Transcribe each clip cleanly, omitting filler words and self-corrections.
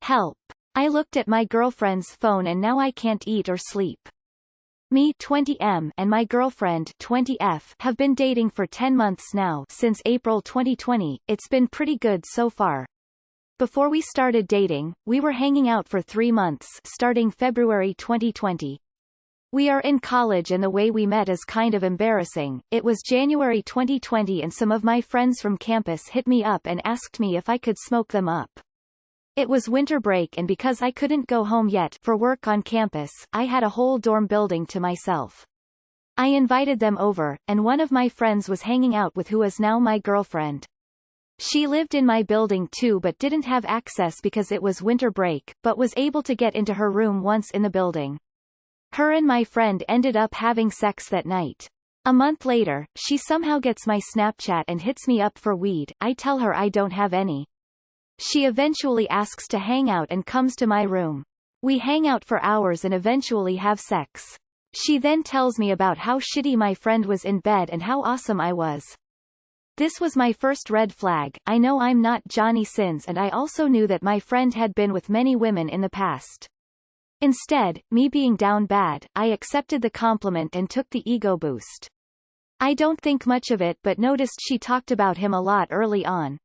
Help. I looked at my girlfriend's phone and now I can't eat or sleep. Me 20M and my girlfriend 20F have been dating for 10 months now since April 2020. It's been pretty good so far. Before we started dating, we were hanging out for 3 months starting February 2020. We are in college and the way we met is kind of embarrassing. It was January 2020 and some of my friends from campus hit me up and asked me if I could smoke them up. It was winter break and because I couldn't go home yet for work on campus, I had a whole dorm building to myself. I invited them over, and one of my friends was hanging out with who is now my girlfriend. She lived in my building too but didn't have access because it was winter break, but was able to get into her room once in the building. Her and my friend ended up having sex that night. A month later, she somehow gets my Snapchat and hits me up for weed. I tell her I don't have any. She eventually asks to hang out and comes to my room. We hang out for hours and eventually have sex. She then tells me about how shitty my friend was in bed and how awesome I was. This was my first red flag. I know I'm not Johnny Sins and I also knew that my friend had been with many women in the past. Instead, me being down bad, I accepted the compliment and took the ego boost. I don't think much of it but noticed she talked about him a lot early on.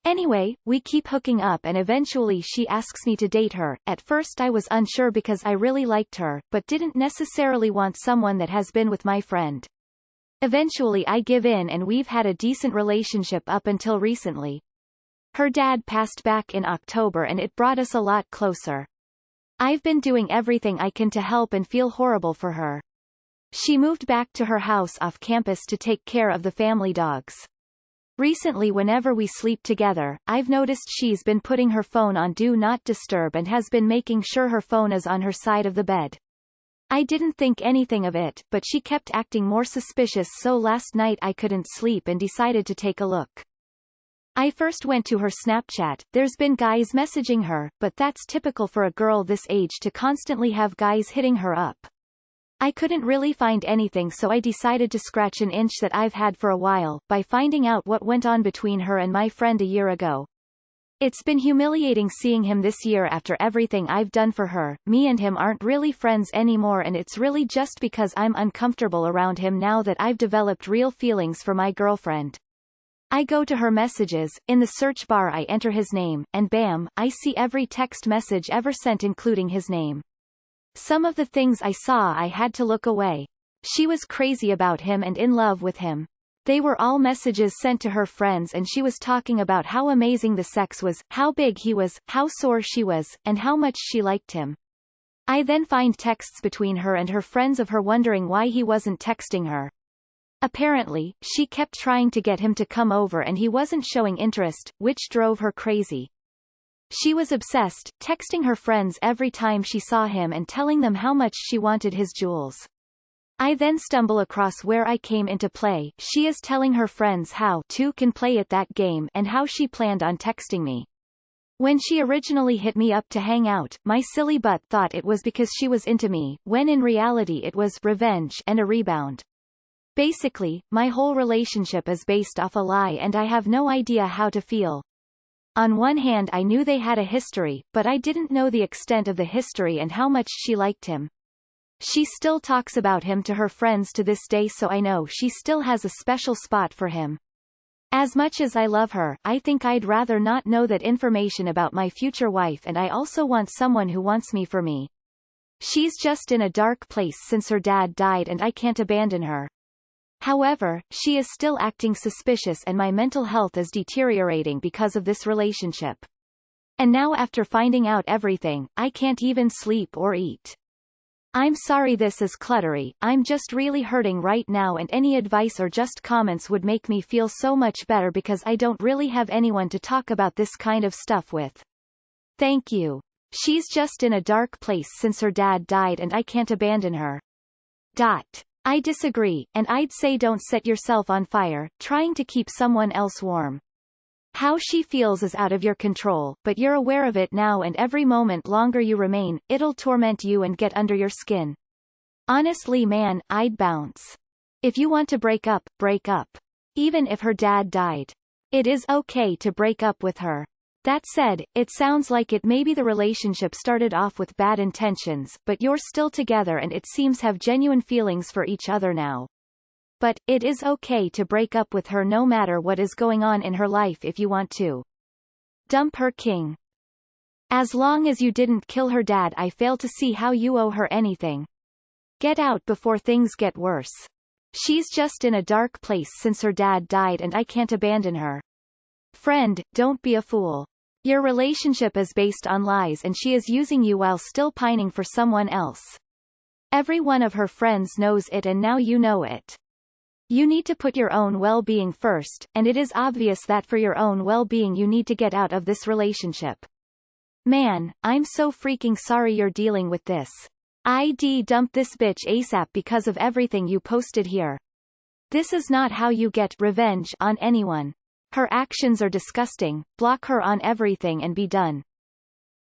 Anyway, we keep hooking up and eventually she asks me to date her. At first I was unsure because I really liked her, but didn't necessarily want someone that has been with my friend. Eventually I give in and we've had a decent relationship up until recently. Her dad passed back in October and it brought us a lot closer. I've been doing everything I can to help and feel horrible for her. She moved back to her house off campus to take care of the family dogs. Recently whenever we sleep together, I've noticed she's been putting her phone on Do Not Disturb and has been making sure her phone is on her side of the bed. I didn't think anything of it, but she kept acting more suspicious so last night I couldn't sleep and decided to take a look. I first went to her Snapchat. There's been guys messaging her, but that's typical for a girl this age to constantly have guys hitting her up. I couldn't really find anything so I decided to scratch an itch that I've had for a while, by finding out what went on between her and my friend a year ago. It's been humiliating seeing him this year after everything I've done for her. Me and him aren't really friends anymore and it's really just because I'm uncomfortable around him now that I've developed real feelings for my girlfriend. I go to her messages, in the search bar I enter his name, and bam, I see every text message ever sent including his name. Some of the things I saw I had to look away. She was crazy about him and in love with him. They were all messages sent to her friends and she was talking about how amazing the sex was, how big he was, how sore she was, and how much she liked him. I then find texts between her and her friends of her wondering why he wasn't texting her. Apparently, she kept trying to get him to come over and he wasn't showing interest, which drove her crazy. She was obsessed, texting her friends every time she saw him and telling them how much she wanted his jewels. I then stumble across where I came into play. She is telling her friends how two can play at that game and how she planned on texting me. When she originally hit me up to hang out, my silly butt thought it was because she was into me, when in reality it was revenge and a rebound. Basically, my whole relationship is based off a lie and I have no idea how to feel. On one hand I knew they had a history, but I didn't know the extent of the history and how much she liked him. She still talks about him to her friends to this day so I know she still has a special spot for him. As much as I love her, I think I'd rather not know that information about my future wife and I also want someone who wants me for me. She's just in a dark place since her dad died and I can't abandon her. However, she is still acting suspicious and my mental health is deteriorating because of this relationship. And now after finding out everything, I can't even sleep or eat. I'm sorry this is cluttery, I'm just really hurting right now and any advice or just comments would make me feel so much better because I don't really have anyone to talk about this kind of stuff with. Thank you. She's just in a dark place since her dad died and I can't abandon her. I disagree, and I'd say don't set yourself on fire, trying to keep someone else warm. How she feels is out of your control, but you're aware of it now and every moment longer you remain, it'll torment you and get under your skin. Honestly man, I'd bounce. If you want to break up, break up. Even if her dad died. It is okay to break up with her. That said, it sounds like it maybe the relationship started off with bad intentions, but you're still together and it seems have genuine feelings for each other now. But, it is okay to break up with her no matter what is going on in her life if you want to. Dump her king. As long as you didn't kill her dad, I fail to see how you owe her anything. Get out before things get worse. She's just in a dark place since her dad died and I can't abandon her. Friend, don't be a fool. Your relationship is based on lies and she is using you while still pining for someone else. Every one of her friends knows it and now you know it. You need to put your own well-being first, and it is obvious that for your own well-being you need to get out of this relationship. Man, I'm so freaking sorry you're dealing with this. ID dump this bitch ASAP because of everything you posted here. This is not how you get revenge on anyone. Her actions are disgusting, block her on everything and be done.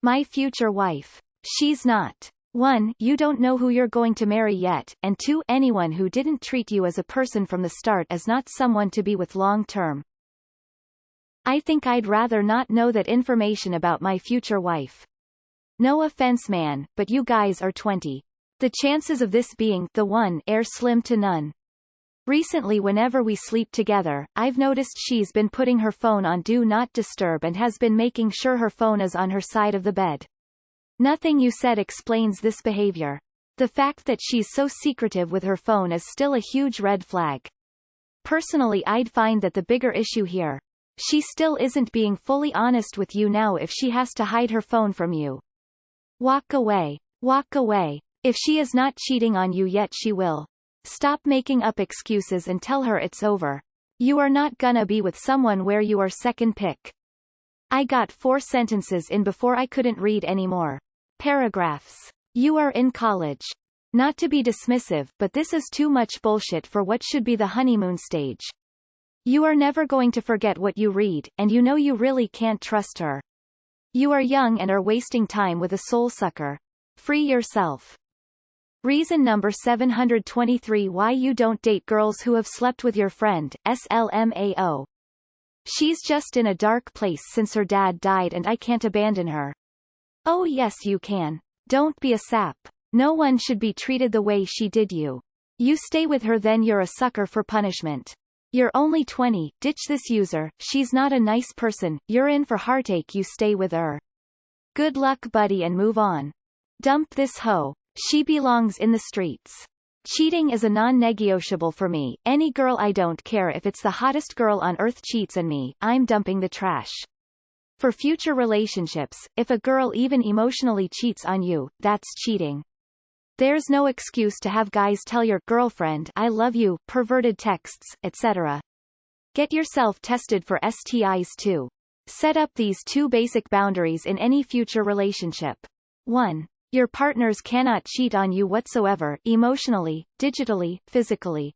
My future wife. She's not. 1. You don't know who you're going to marry yet, and 2. Anyone who didn't treat you as a person from the start is not someone to be with long term. I think I'd rather not know that information about my future wife. No offense man, but you guys are 20. The chances of this being the one are slim to none. Recently whenever we sleep together, I've noticed she's been putting her phone on Do Not Disturb and has been making sure her phone is on her side of the bed. Nothing you said explains this behavior. The fact that she's so secretive with her phone is still a huge red flag. Personally, I'd find that the bigger issue here. She still isn't being fully honest with you now if she has to hide her phone from you. Walk away. Walk away. If she is not cheating on you yet, she will. Stop making up excuses and tell her it's over. You are not gonna be with someone where you are second pick. I got 4 sentences in before I couldn't read anymore. Paragraphs. You are in college. Not to be dismissive, but this is too much bullshit for what should be the honeymoon stage. You are never going to forget what you read, and you know you really can't trust her. You are young and are wasting time with a soul sucker. Free yourself. Reason number 723 why you don't date girls who have slept with your friend, SLMAO. She's just in a dark place since her dad died and I can't abandon her. Oh yes you can. Don't be a sap. No one should be treated the way she did you. You stay with her then you're a sucker for punishment. You're only 20, ditch this user, she's not a nice person, you're in for heartache, you stay with her. Good luck buddy and move on. Dump this hoe. She belongs in the streets. Cheating is a non-negotiable for me. Any girl, I don't care if it's the hottest girl on earth, cheats on me, I'm dumping the trash. For future relationships, if a girl even emotionally cheats on you, that's cheating. There's no excuse to have guys tell your girlfriend I love you, perverted texts, etc. Get yourself tested for STIs too. Set up these 2 basic boundaries in any future relationship. 1. Your partners cannot cheat on you whatsoever, emotionally, digitally, physically.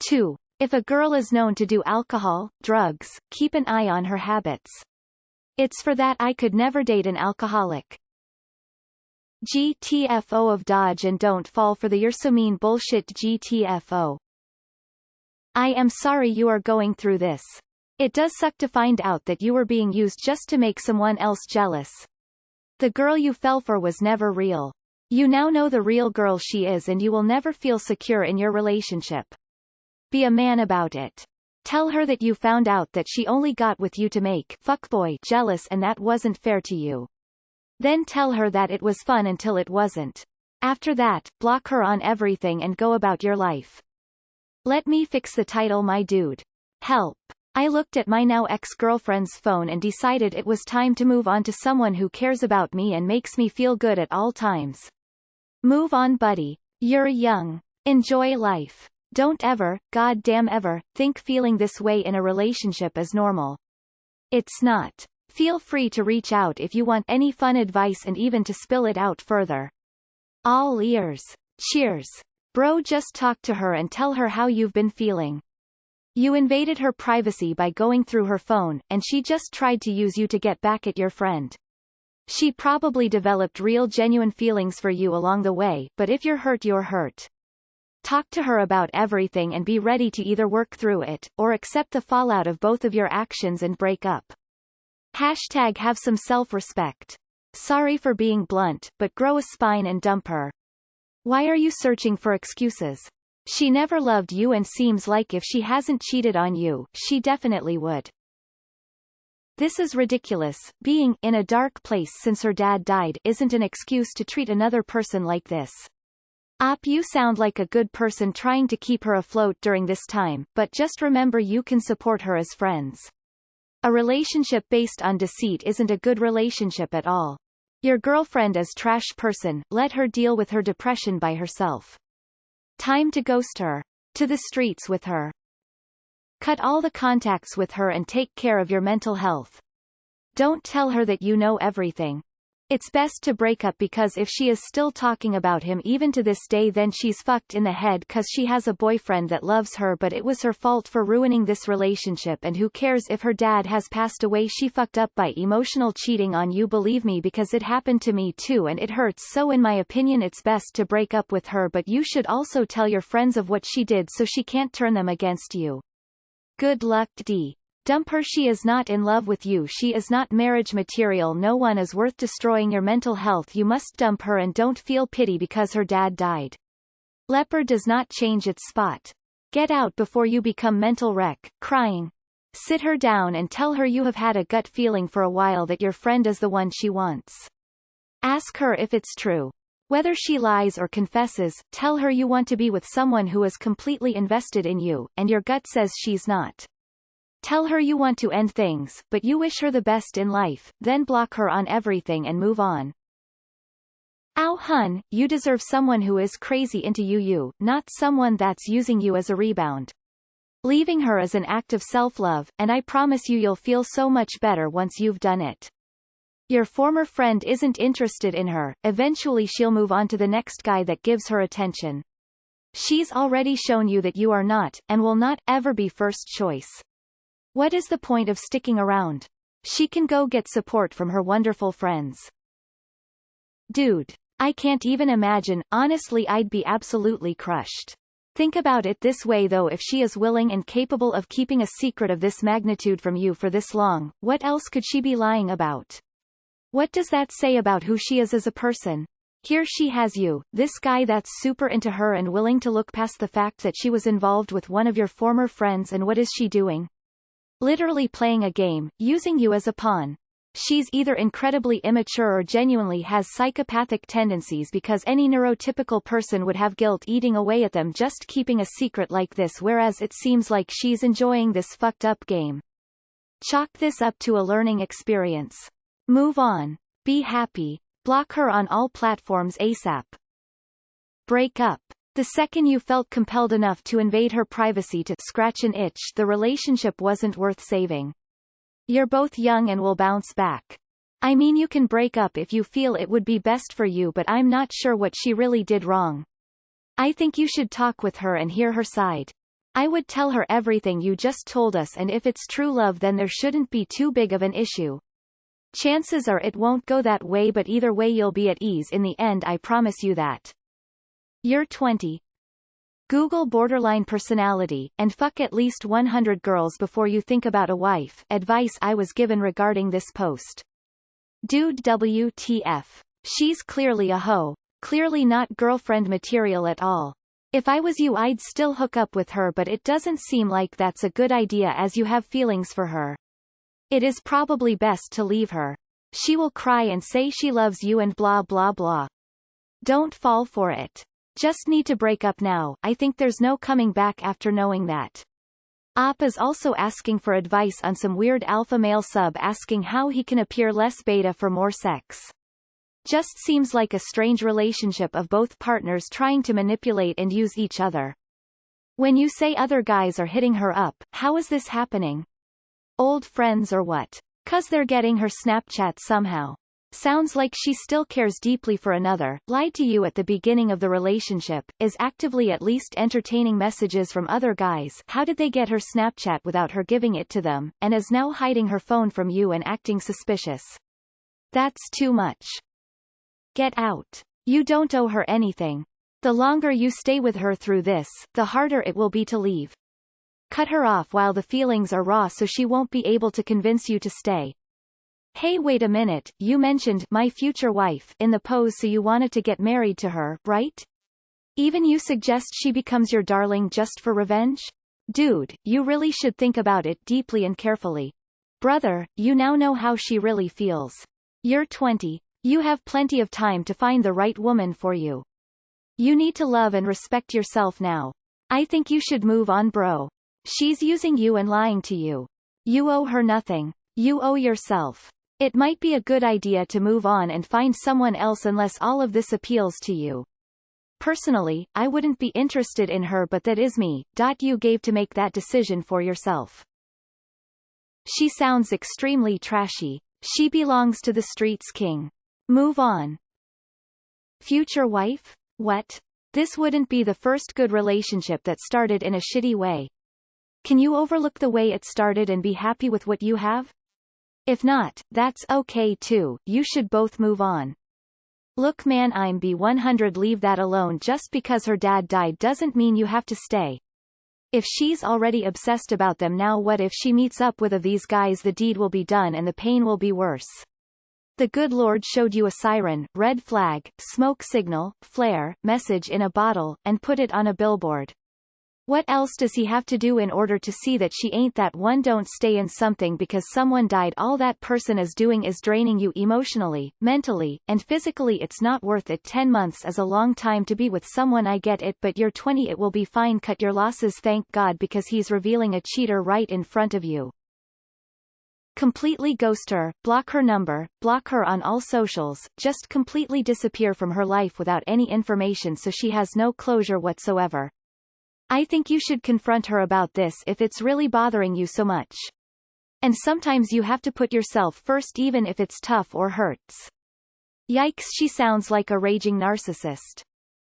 2. If a girl is known to do alcohol, drugs, keep an eye on her habits. It's for that I could never date an alcoholic. GTFO of dodge and don't fall for the you're so mean bullshit GTFO. I am sorry you are going through this. It does suck to find out that you were being used just to make someone else jealous. The girl you fell for was never real. You now know the real girl she is and you will never feel secure in your relationship. Be a man about it. Tell her that you found out that she only got with you to make fuckboy jealous and that wasn't fair to you. Then tell her that it was fun until it wasn't. After that, block her on everything and go about your life. Let me fix the title, my dude. Help. I looked at my now ex-girlfriend's phone and decided it was time to move on to someone who cares about me and makes me feel good at all times. Move on buddy. You're young. Enjoy life. Don't ever, goddamn ever, think feeling this way in a relationship is normal. It's not. Feel free to reach out if you want any fun advice and even to spill it out further. All ears. Cheers. Bro, just talk to her and tell her how you've been feeling. You invaded her privacy by going through her phone, and she just tried to use you to get back at your friend. She probably developed real genuine feelings for you along the way, but if you're hurt, you're hurt. Talk to her about everything and be ready to either work through it, or accept the fallout of both of your actions and break up. Hashtag have some self-respect. Sorry for being blunt, but grow a spine and dump her. Why are you searching for excuses? She never loved you and seems like if she hasn't cheated on you, she definitely would. This is ridiculous. Being in a dark place since her dad died isn't an excuse to treat another person like this. You sound like a good person trying to keep her afloat during this time, but just remember you can support her as friends. A relationship based on deceit isn't a good relationship at all. Your girlfriend is trash person, let her deal with her depression by herself. Time to ghost her. To the streets with her. Cut all the contacts with her and take care of your mental health. Don't tell her that you know everything. It's best to break up because if she is still talking about him even to this day then she's fucked in the head cause she has a boyfriend that loves her but it was her fault for ruining this relationship and who cares if her dad has passed away she fucked up by emotional cheating on you believe me because it happened to me too and it hurts so in my opinion it's best to break up with her but you should also tell your friends of what she did so she can't turn them against you. Good luck D. Dump her she is not in love with you she is not marriage material no one is worth destroying your mental health you must dump her and don't feel pity because her dad died. Leopard does not change its spot. Get out before you become mental wreck, crying. Sit her down and tell her you have had a gut feeling for a while that your friend is the one she wants. Ask her if it's true. Whether she lies or confesses, tell her you want to be with someone who is completely invested in you, and your gut says she's not. Tell her you want to end things, but you wish her the best in life, then block her on everything and move on. Ow hun, you deserve someone who is crazy into you, not someone that's using you as a rebound. Leaving her is an act of self-love, and I promise you you'll feel so much better once you've done it. Your former friend isn't interested in her, eventually she'll move on to the next guy that gives her attention. She's already shown you that you are not, and will not, ever be first choice. What is the point of sticking around? She can go get support from her wonderful friends. Dude. I can't even imagine, honestly I'd be absolutely crushed. Think about it this way though if she is willing and capable of keeping a secret of this magnitude from you for this long, what else could she be lying about? What does that say about who she is as a person? Here she has you, this guy that's super into her and willing to look past the fact that she was involved with one of your former friends and what is she doing? Literally playing a game, using you as a pawn. She's either incredibly immature or genuinely has psychopathic tendencies because any neurotypical person would have guilt eating away at them just keeping a secret like this whereas it seems like she's enjoying this fucked up game. Chalk this up to a learning experience. Move on. Be happy. Block her on all platforms ASAP. Break up. The second you felt compelled enough to invade her privacy to scratch an itch, the relationship wasn't worth saving. You're both young and will bounce back. I mean you can break up if you feel it would be best for you but I'm not sure what she really did wrong. I think you should talk with her and hear her side. I would tell her everything you just told us and if it's true love then there shouldn't be too big of an issue. Chances are it won't go that way but either way you'll be at ease in the end I promise you that. You're 20. Google borderline personality, and fuck at least 100 girls before you think about a wife. Advice I was given regarding this post. Dude WTF. She's clearly a hoe. Clearly not girlfriend material at all. If I was you I'd still hook up with her but it doesn't seem like that's a good idea as you have feelings for her. It is probably best to leave her. She will cry and say she loves you and blah blah blah. Don't fall for it. Just need to break up now, I think there's no coming back after knowing that. Op is also asking for advice on some weird alpha male sub asking how he can appear less beta for more sex. Just seems like a strange relationship of both partners trying to manipulate and use each other. When you say other guys are hitting her up, how is this happening? Old friends or what? 'Cause they're getting her Snapchat somehow. Sounds like she still cares deeply for another, lied to you at the beginning of the relationship, is actively at least entertaining messages from other guys how did they get her Snapchat without her giving it to them, and is now hiding her phone from you and acting suspicious. That's too much. Get out. You don't owe her anything. The longer you stay with her through this, the harder it will be to leave. Cut her off while the feelings are raw so she won't be able to convince you to stay. Hey, wait a minute, you mentioned my future wife in the pose, so you wanted to get married to her, right? Even you suggest she becomes your darling just for revenge? Dude, you really should think about it deeply and carefully. Brother, you now know how she really feels. You're 20. You have plenty of time to find the right woman for you. You need to love and respect yourself now. I think you should move on, bro. She's using you and lying to you. You owe her nothing. You owe yourself. It might be a good idea to move on and find someone else unless all of this appeals to you. Personally, I wouldn't be interested in her, but that is me. You gave to make that decision for yourself. She sounds extremely trashy. She belongs to the streets, king. Move on. Future wife? What? This wouldn't be the first good relationship that started in a shitty way. Can you overlook the way it started and be happy with what you have? If not, that's okay too. You should both move on. Look man, I'm B100, leave that alone. Just because her dad died doesn't mean you have to stay. If she's already obsessed about them now, what if she meets up with of these guys? The deed will be done and the pain will be worse. The good Lord showed you a siren, red flag, smoke signal, flare, message in a bottle, and put it on a billboard. What else does he have to do in order to see that she ain't that one? Don't stay in something because someone died. All that person is doing is draining you emotionally, mentally, and physically. It's not worth it. 10 months is a long time to be with someone, I get it, but you're 20. It will be fine. Cut your losses. Thank God, because he's revealing a cheater right in front of you. Completely ghost her, block her number, block her on all socials, just completely disappear from her life without any information so she has no closure whatsoever. I think you should confront her about this if it's really bothering you so much. And sometimes you have to put yourself first even if it's tough or hurts. Yikes, she sounds like a raging narcissist.